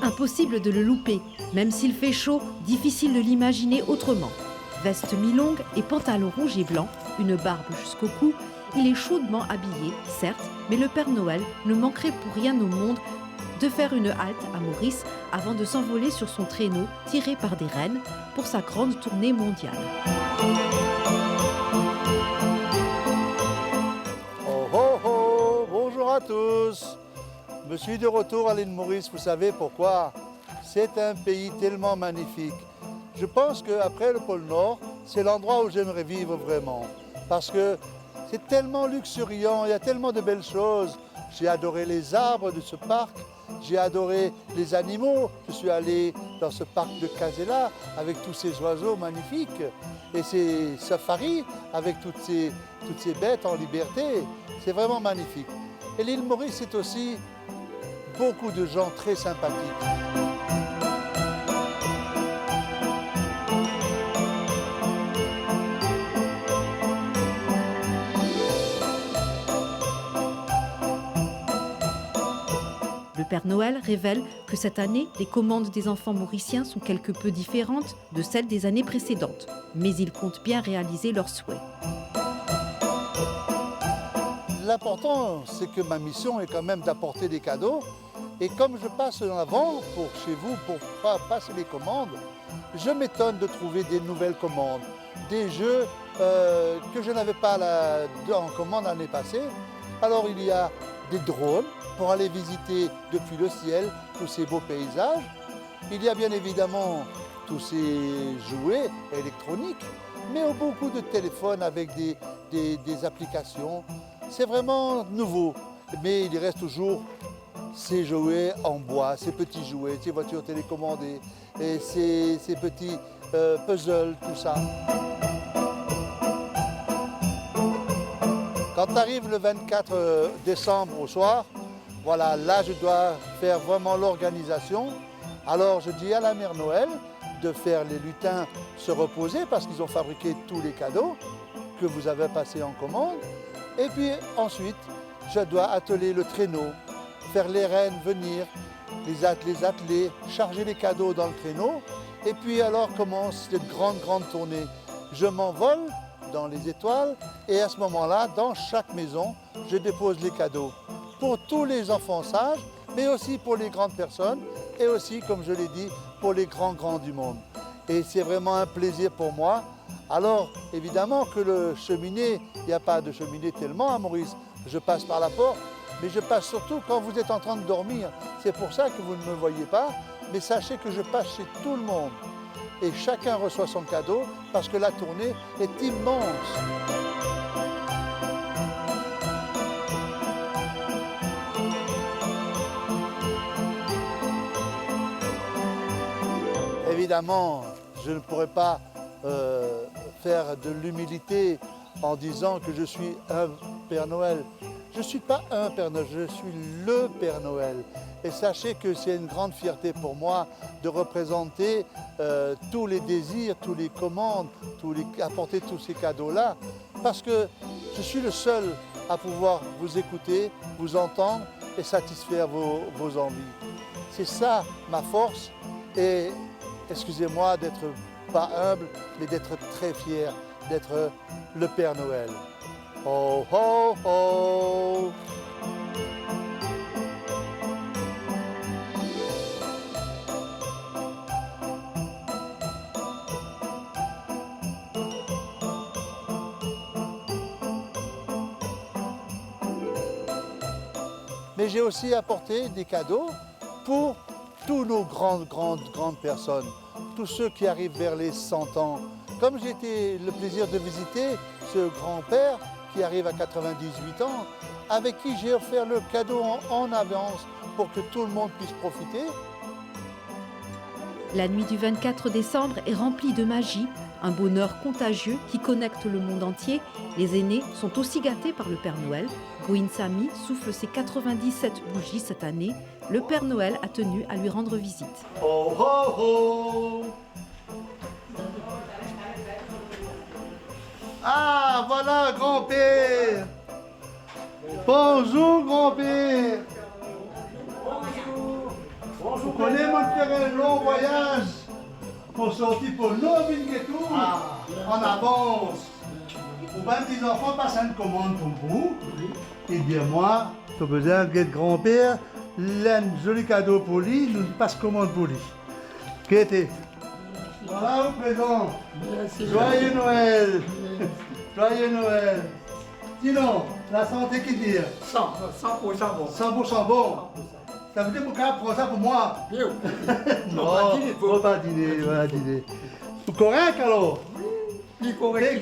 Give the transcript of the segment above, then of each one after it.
Impossible de le louper, même s'il fait chaud, difficile de l'imaginer autrement. Veste mi-longue et pantalon rouge et blanc, une barbe jusqu'au cou, il est chaudement habillé, certes, mais le Père Noël ne manquerait pour rien au monde de faire une halte à Maurice avant de s'envoler sur son traîneau tiré par des rennes pour sa grande tournée mondiale. Oh oh oh, bonjour à tous. Je suis de retour à l'île Maurice, vous savez pourquoi? C'est un pays tellement magnifique. Je pense qu'après le pôle Nord, c'est l'endroit où j'aimerais vivre vraiment. Parce que c'est tellement luxuriant, il y a tellement de belles choses. J'ai adoré les arbres de ce parc, j'ai adoré les animaux. Je suis allé dans ce parc de Casella avec tous ces oiseaux magnifiques et ces safaris avec toutes ces bêtes en liberté. C'est vraiment magnifique. Et l'île Maurice, c'est aussi beaucoup de gens très sympathiques. Le Père Noël révèle que cette année, les commandes des enfants mauriciens sont quelque peu différentes de celles des années précédentes, mais il compte bien réaliser leurs souhaits. L'important, c'est que ma mission est quand même d'apporter des cadeaux. Et comme je passe en avant pour chez vous, pour passer les commandes, je m'étonne de trouver des nouvelles commandes, des jeux que je n'avais pas en commande l'année passée. Alors il y a des drones pour aller visiter depuis le ciel tous ces beaux paysages. Il y a bien évidemment tous ces jouets électroniques, mais beaucoup de téléphones avec des applications. C'est vraiment nouveau, mais il reste toujours ces jouets en bois, ces petits jouets, ces voitures télécommandées, et ces petits puzzles, tout ça. Quand arrive le 24 décembre au soir, voilà, là je dois faire vraiment l'organisation. Alors je dis à la Mère Noël de faire les lutins se reposer parce qu'ils ont fabriqué tous les cadeaux que vous avez passés en commande. Et puis ensuite, je dois atteler le traîneau, faire les rennes venir, les atteler, charger les cadeaux dans le traîneau. Et puis alors commence cette grande tournée. Je m'envole dans les étoiles et à ce moment-là, dans chaque maison, je dépose les cadeaux. Pour tous les enfants sages, mais aussi pour les grandes personnes et aussi, comme je l'ai dit, pour les grands du monde. Et c'est vraiment un plaisir pour moi. Alors, évidemment que le cheminée, il n'y a pas de cheminée tellement à Maurice. Je passe par la porte, mais je passe surtout quand vous êtes en train de dormir. C'est pour ça que vous ne me voyez pas, mais sachez que je passe chez tout le monde. Et chacun reçoit son cadeau parce que la tournée est immense. Évidemment, je ne pourrais pas faire de l'humilité en disant que je suis un Père Noël. Je ne suis pas un Père Noël, je suis le Père Noël. Et sachez que c'est une grande fierté pour moi de représenter tous les désirs, toutes les commandes, apporter tous ces cadeaux-là, parce que je suis le seul à pouvoir vous écouter, vous entendre et satisfaire vos envies. C'est ça ma force et excusez-moi d'être pas humble, mais d'être très fier d'être le Père Noël. Ho, ho, ho! Mais j'ai aussi apporté des cadeaux pour tous nos grandes personnes, tous ceux qui arrivent vers les 100 ans. Comme j'ai eu le plaisir de visiter ce grand-père qui arrive à 98 ans, avec qui j'ai offert le cadeau en avance pour que tout le monde puisse profiter. La nuit du 24 décembre est remplie de magie, un bonheur contagieux qui connecte le monde entier. Les aînés sont aussi gâtés par le Père Noël. Goin Sami souffle ses 97 bougies cette année. Le Père Noël a tenu à lui rendre visite. Ho, ho, ho! Ah, voilà, grand-père! Bonjour, grand-père! Vous connaissez, moi, de faire un long voyage pour sortir pour l'Obin et tout, en avance. Pour 20 enfants passent une commande pour vous. Et bien moi, j'ai besoin de grand-père, un joli cadeau pour lui, nous passe commande pour lui. Qu'est-ce voilà au présent. Merci. Joyeux Noël. Joyeux Noël. Sinon, la santé qui dit 100% bon. 100% bon. Ça veut dire pour prendre ça pour moi. Bien. Non, faut pas dîner, voilà dîner. Vous correct alors? Oui, correct.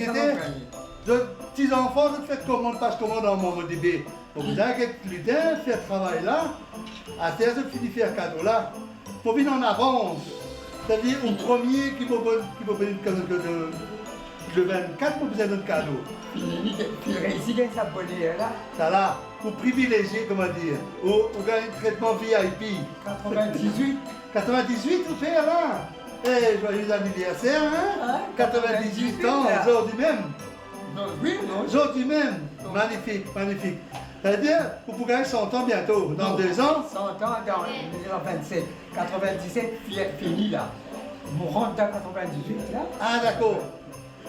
Les petits enfants, je fais commande, passe commande dans mon bébé. Vous avez que lutin, faire ce travail là, à terre, je finis faire cadeau là. Pour venir en avance. C'est-à-dire au premier qui va venir le 24, vous besoin d'un cadeau. Puis réussi avec sa bonne là. Ça là, vous privilégiez, comment dire, vous gagnez un traitement VIP. 98. 98, vous faites là. Eh, joyeux anniversaire, hein? 98 ans, aujourd'hui même. Non, oui, non. Aujourd'hui même. Non. Magnifique, magnifique. C'est-à-dire, vous pouvez gagner 100 ans bientôt, dans 2 ans. 100 ans dans 1927. 97, fini là. Vous rentrez dans 98 là. Ah, d'accord.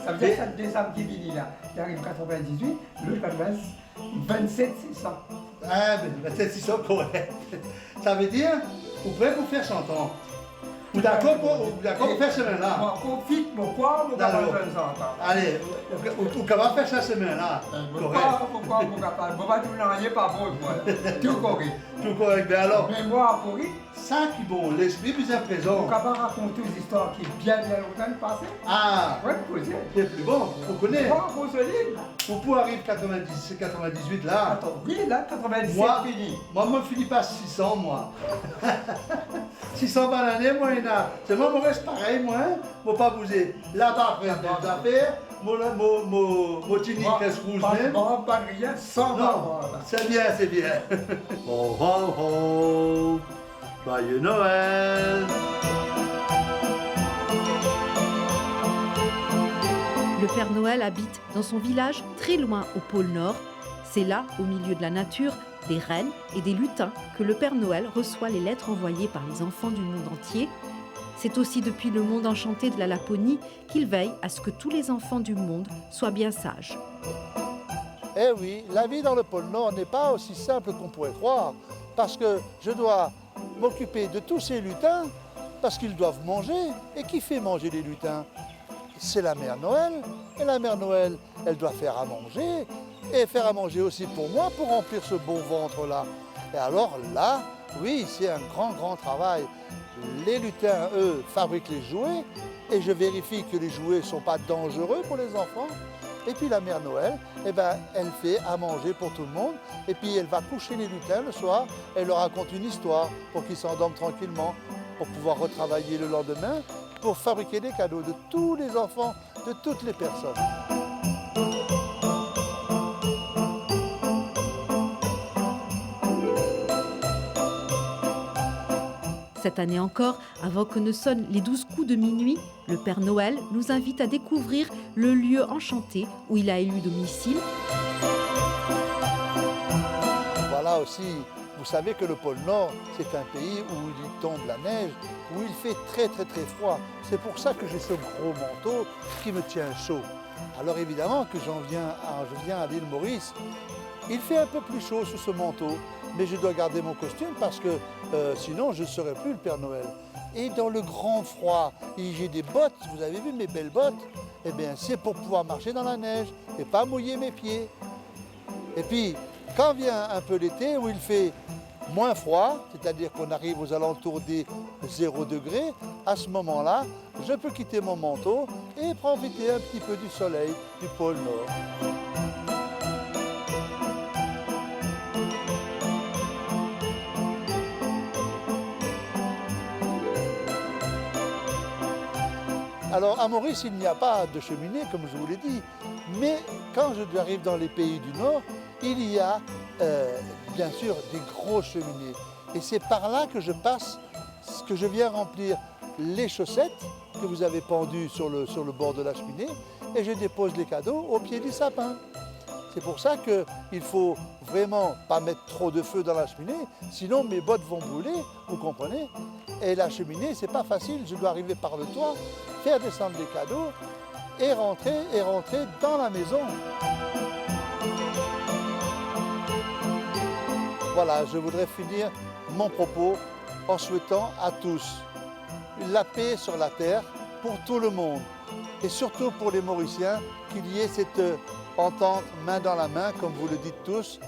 Ça veut dire que c'est le décembre qui finit là. Il arrive 98, le 27, 600. Ah, ben 27, 600, correct. Ça veut dire, vous pouvez vous faire 100 ans. Vous d'accord pour faire ce semaine-là? Moi, confite, mon quoi, mon capable de 100 ans. Allez, vous capable faire cette semaine-là? Pourquoi, mon capable? Moi, tout n'en est pas bon, moi. Tout correct. Tout correct, bien alors. Mais moi, correct. Ça qui bon, l'esprit plus présent. Mon capable raconter une histoire qui est bien longtemps passée. Ah! Ouais, poser. C'est plus bon, vous connaissez. Moi, pour ce livre. Vous pouvez arriver 98 là. Attends, oui, là, 97 moi, fini. Moi, je finis pas 600, moi. 600 par l'année, moi, il y en a. C'est moi, je reste pareil, moi, hein. Faut pas bouger. Là-bas, faire des affaires, mon tinique reste rouge même. Bon, pas de rien, sans non, c'est bien, c'est bien. Ho, ho, ho. Joyeux Noël. Le Père Noël habite dans son village très loin au pôle Nord. C'est là, au milieu de la nature, des rennes et des lutins que le Père Noël reçoit les lettres envoyées par les enfants du monde entier. C'est aussi depuis le monde enchanté de la Laponie qu'il veille à ce que tous les enfants du monde soient bien sages. Eh oui, la vie dans le pôle Nord n'est pas aussi simple qu'on pourrait croire, parce que je dois m'occuper de tous ces lutins, parce qu'ils doivent manger. Et qui fait manger les lutins? C'est la Mère Noël. Et la Mère Noël, elle doit faire à manger, et faire à manger aussi pour moi, pour remplir ce beau ventre-là. Et alors là, oui, c'est un grand travail. Les lutins, eux, fabriquent les jouets, et je vérifie que les jouets ne sont pas dangereux pour les enfants. Et puis la Mère Noël, eh ben, elle fait à manger pour tout le monde, et puis elle va coucher les lutins le soir, elle leur raconte une histoire pour qu'ils s'endorment tranquillement, pour pouvoir retravailler le lendemain, pour fabriquer des cadeaux de tous les enfants, de toutes les personnes. Cette année encore, avant que ne sonnent les 12 coups de minuit, le Père Noël nous invite à découvrir le lieu enchanté où il a élu domicile. Voilà aussi Vous savez que le pôle Nord, c'est un pays où il tombe la neige, où il fait très froid. C'est pour ça que j'ai ce gros manteau qui me tient chaud. Alors évidemment que je viens à l'île Maurice, il fait un peu plus chaud sous ce manteau, mais je dois garder mon costume parce que sinon je ne serai plus le Père Noël. Et dans le grand froid, j'ai des bottes, vous avez vu mes belles bottes? Eh bien c'est pour pouvoir marcher dans la neige et pas mouiller mes pieds. Et puis, quand vient un peu l'été où il fait moins froid, c'est-à-dire qu'on arrive aux alentours des 0 degrés, à ce moment-là, je peux quitter mon manteau et profiter un petit peu du soleil du pôle Nord. Alors à Maurice, il n'y a pas de cheminée, comme je vous l'ai dit, mais quand j'arrive dans les pays du Nord, il y a bien sûr des grosses cheminées. Et c'est par là que je passe, que je viens remplir les chaussettes que vous avez pendues sur le bord de la cheminée et je dépose les cadeaux au pied du sapin. C'est pour ça qu'il ne faut vraiment pas mettre trop de feu dans la cheminée, sinon mes bottes vont brûler, vous comprenez? Et la cheminée, c'est pas facile, je dois arriver par le toit, faire descendre les cadeaux et rentrer dans la maison. Voilà, je voudrais finir mon propos en souhaitant à tous la paix sur la terre pour tout le monde et surtout pour les Mauriciens, qu'il y ait cette entente main dans la main, comme vous le dites tous,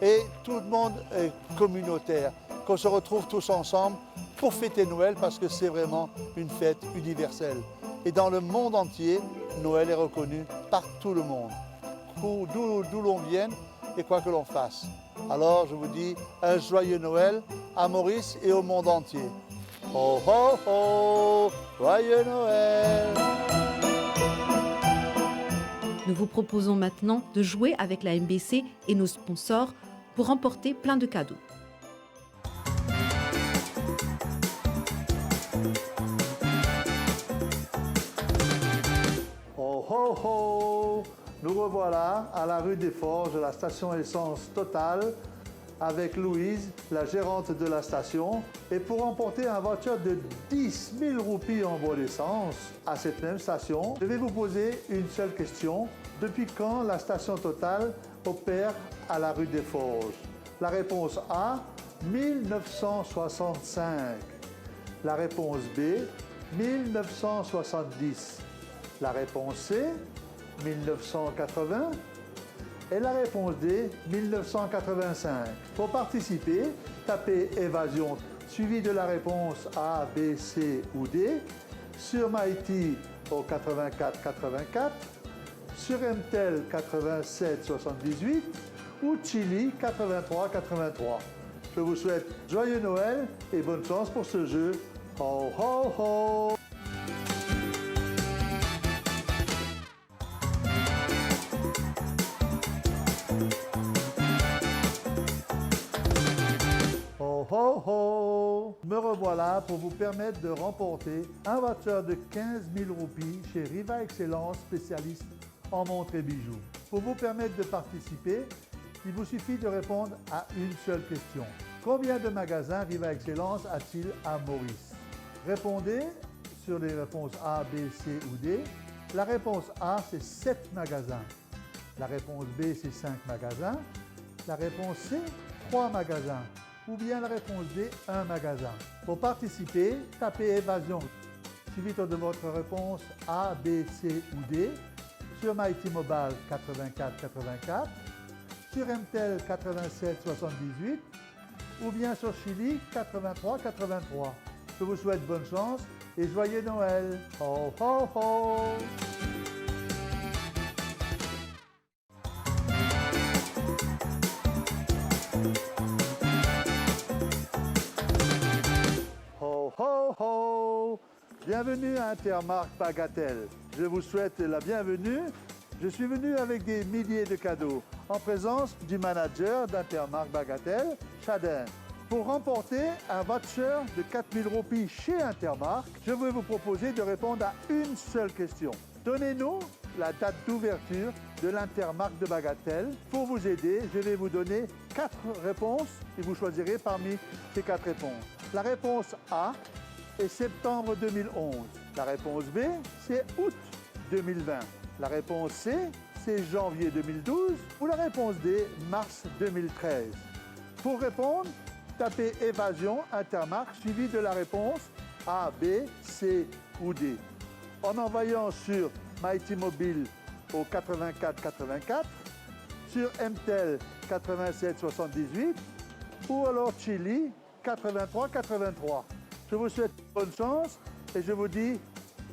et tout le monde est communautaire, qu'on se retrouve tous ensemble pour fêter Noël parce que c'est vraiment une fête universelle. Et dans le monde entier, Noël est reconnu par tout le monde, d'où l'on vienne et quoi que l'on fasse. Alors je vous dis un joyeux Noël à Maurice et au monde entier. Ho ho ho, joyeux Noël! Nous vous proposons maintenant de jouer avec la MBC et nos sponsors pour remporter plein de cadeaux. Oh ho ho! Nous revoilà à la rue des Forges, la station essence Total, avec Louise, la gérante de la station. Et pour remporter un voucher de 10 000 roupies en bon d'essence à cette même station, je vais vous poser une seule question. Depuis quand la station Total opère à la rue des Forges? La réponse A, 1965. La réponse B, 1970. La réponse C, 1980. Et la réponse D, 1985. Pour participer, tapez évasion suivi de la réponse A, B, C ou D sur Mighty au 84 84, sur MTEL 87 78 ou Chili 83 83. Je vous souhaite joyeux Noël et bonne chance pour ce jeu. Ho ho ho! Ho ho! Me revoilà pour vous permettre de remporter un voucher de 15 000 roupies chez Riva Excellence, spécialiste en montres et bijoux. Pour vous permettre de participer, il vous suffit de répondre à une seule question. Combien de magasins Riva Excellence a-t-il à Maurice? Répondez sur les réponses A, B, C ou D. La réponse A, c'est 7 magasins. La réponse B, c'est 5 magasins. La réponse C, 3 magasins. Ou bien la réponse D, 1 magasin. Pour participer, tapez évasion suivi de votre réponse A, B, C ou D sur Mighty Mobile 84 84, sur MTEL 87 78 ou bien sur Chili 83 83. Je vous souhaite bonne chance et joyeux Noël. Ho ho ho! Ho ho ho! Bienvenue à Intermarché Bagatelle. Je vous souhaite la bienvenue. Je suis venu avec des milliers de cadeaux en présence du manager d'Intermarché Bagatelle, Chadin. Pour remporter un voucher de 4 000 roupies chez Intermarché, je vais vous proposer de répondre à une seule question. Donnez-nous la date d'ouverture de l'Intermarché de Bagatelle. Pour vous aider, je vais vous donner 4 réponses et vous choisirez parmi ces 4 réponses. La réponse A est septembre 2011. La réponse B, c'est août 2020. La réponse C, c'est janvier 2012. Ou la réponse D, mars 2013. Pour répondre, tapez évasion Intermarché suivi de la réponse A, B, C ou D. En envoyant sur Mighty Mobile au 84 84, sur MTEL 87 78 ou alors Chili 83 83. Je vous souhaite bonne chance et je vous dis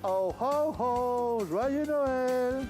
oh ho ho, joyeux Noël!